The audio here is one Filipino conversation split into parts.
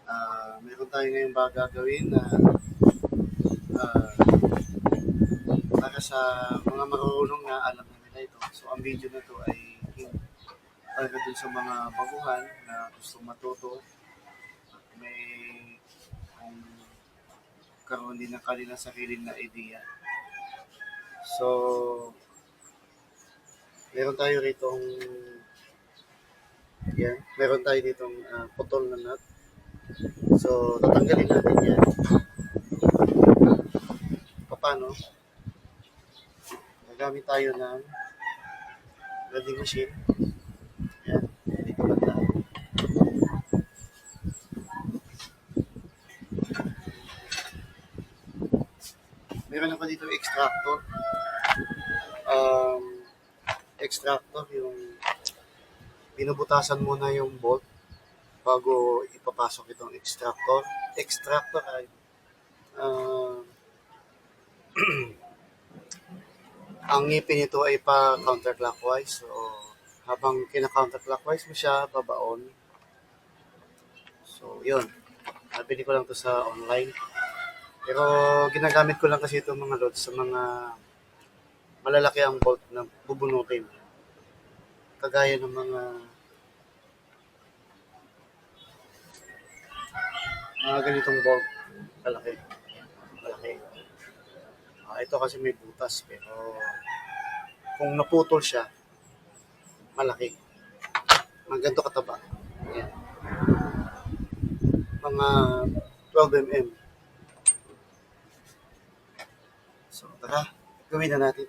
Meron tayo ngayong baga gagawin na ah, para sa mga marurunong na alam na nila ito. So ang video na to ay para dun sa mga baguhan na gustong matuto, may kung karoon din ng kanilang sariling na idea. So, meron tayo ritong meron tayo ditong putol na nut. So, tatanggalin natin yan. Paano? Gagamit tayo ng welding machine. Yan, dito banda. Meron ako dito extractor. Extractor, yung binubutasan muna yung bolt bago ipapasok itong extractor. Extractor ay ang ngipin nito ay pa counterclockwise. So, habang kina-counterclockwise mo siya, babaon. So, yun. Nabili ko lang to sa online. Pero ginagamit ko lang kasi itong mga loads sa mga malalaki ang bolt na bubunutin. Kagaya ng mga ganitong bolt. Malaki. Malaki. Ito kasi may butas, pero kung naputol siya, malaki. Mga ganito kataba. Ayan. Mga 12 mm. So, tara, gawin na natin.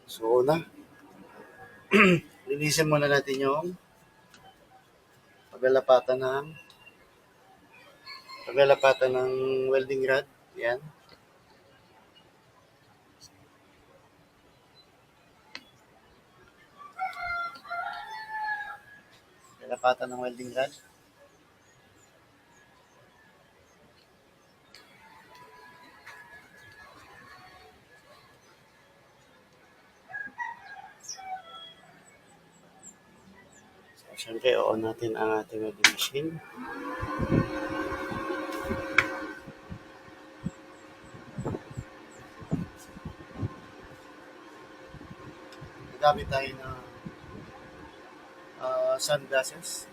So, una, linisin muna natin yung paglalapatan ng welding rod. Yan. Paglalapatan ng welding rod. So, syempre, on natin ang ating welding machine. Gagamit tayo ng sunglasses.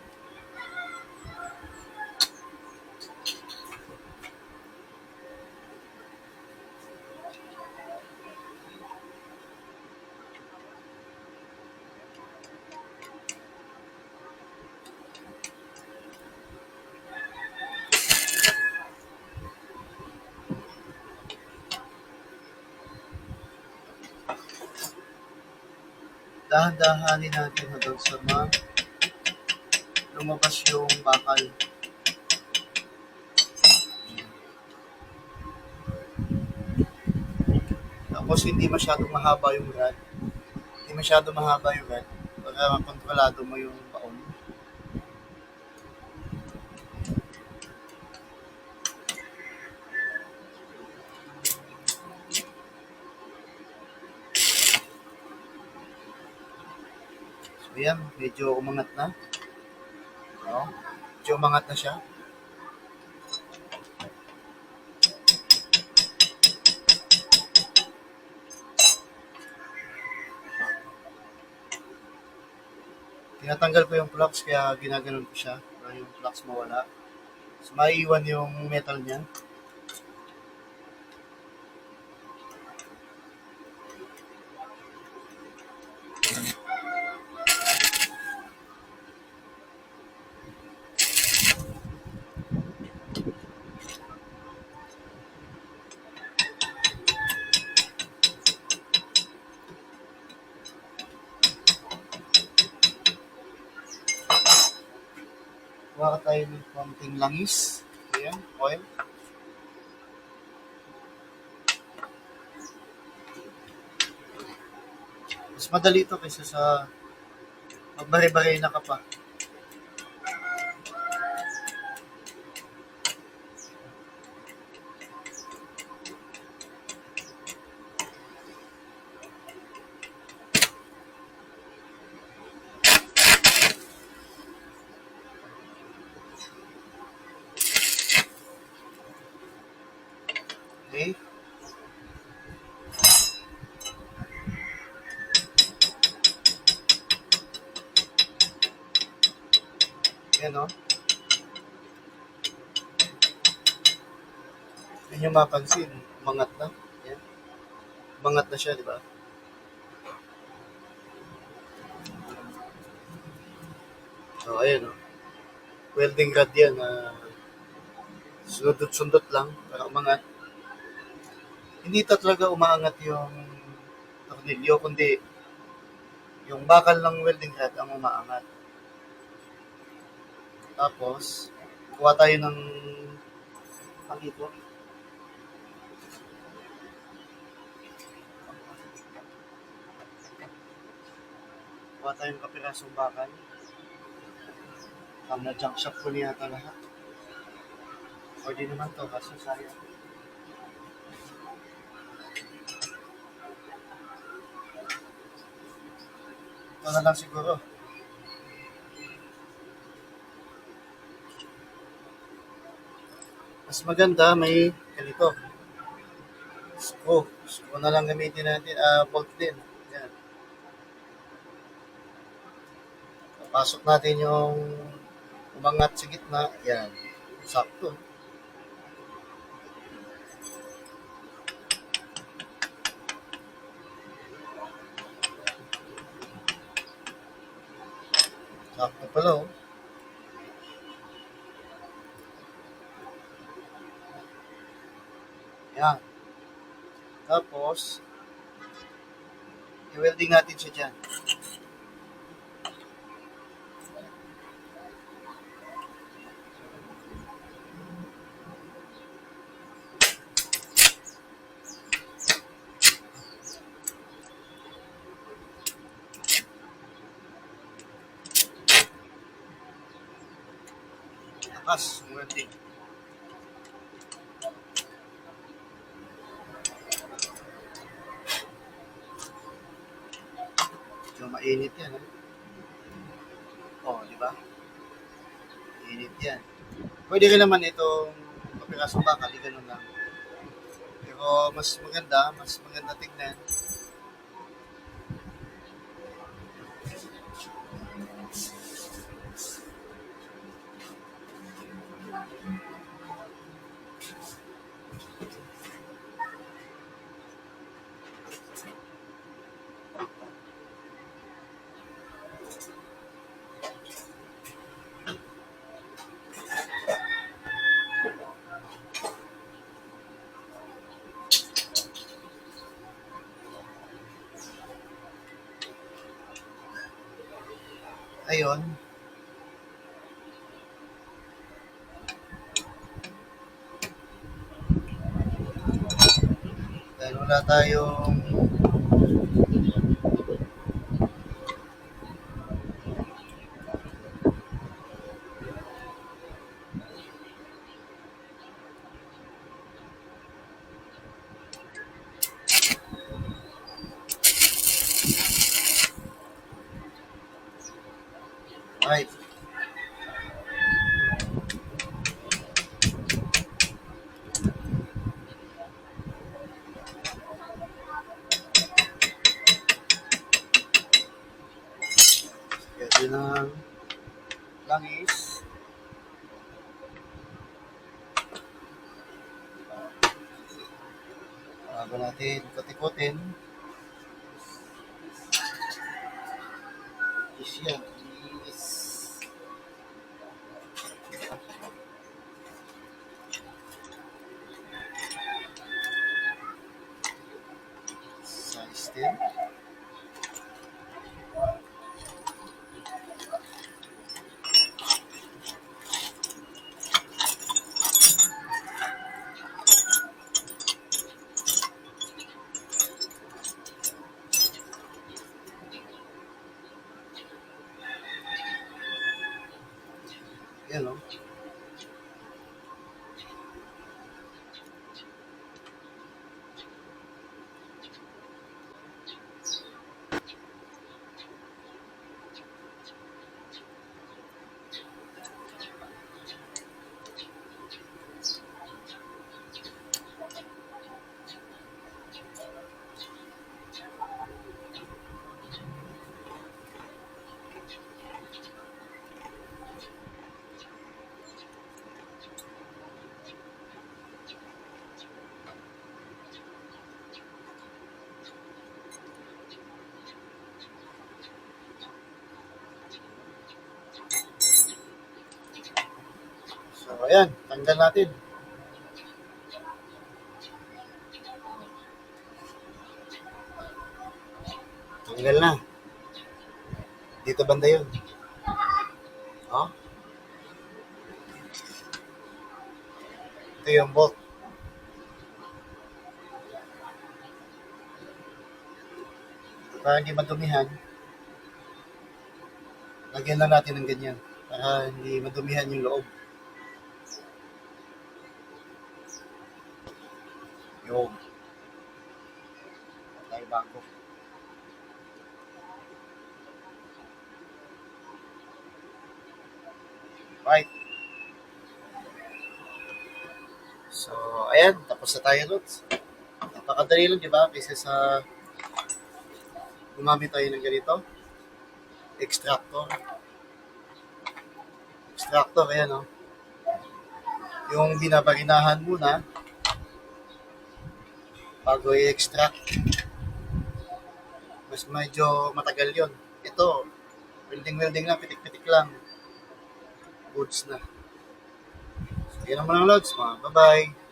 Dahan-dahanin natin hanggang sa lumabas yung bakal. Tapos hindi masyadong mahaba yung rod. Hindi masyadong mahaba yung rod para makontrolado mo yung baon. So yan, medyo umangat na. No? Medyo umangat na siya. Tinatanggal ko yung flux kaya ginaganon ko siya para yung flux mawala. So maiiwan yung metal niya. Kuha tayo ng konting langis. Ayan, oil. Mas madali ito kaysa sa magbari-bari na ka pa. Okay? Yan o. Yan yung mapansin. Umangat na. Yan. Umangat na siya, di ba? So, ayun o. Welding rod yan. Sundot-sundot lang para umangat. Hindi talaga umaangat yung tornilyo, kundi yung bakal ng welding rod ang umaangat. Tapos, kuha tayo ng pangito. Kuha tayo ng kapirasong bakal. Na junk shop ko niya ata lahat. O di naman to, kasi sayang. Ito na lang siguro. Mas maganda, may ganito. Screw. Screw na lang gamitin natin. Bolt din. Yan. Pasok natin yung umangat sa gitna. Yan. Sakto. Sakto pala oh. Yan. Tapos, i-welding natin siya dyan. Lakas, welding. So, mainit yan. Oh, di ba? Mainit yan. Pwede rin naman itong kapirasong bakal, ganun lang. Pero mas maganda tignan. Ayun. Dahil wala tayong right. Pwede ng langis. Bago natin ikot-ikotin. Is yan. Is size 10. Yan o. ayan, tanggal natin. Tanggal na. Dito banda yun. Oh, ito yung bolt. Para hindi madumihan, lagyan lang natin ng ganyan. Para hindi madumihan yung loob. Yung tayo bago. Right. So, ayan. Tapos na tayo, Lods. Napakadali lang, di ba? Kasi sa gumamit tayo ng ganito. Extractor. Extractor, ayan, oh. Yung binabarinahan muna bago i-extract. Mas medyo matagal yon. Ito, welding lang, pitik-pitik lang. Goods na. So, yan naman ang Lods. Bye-bye.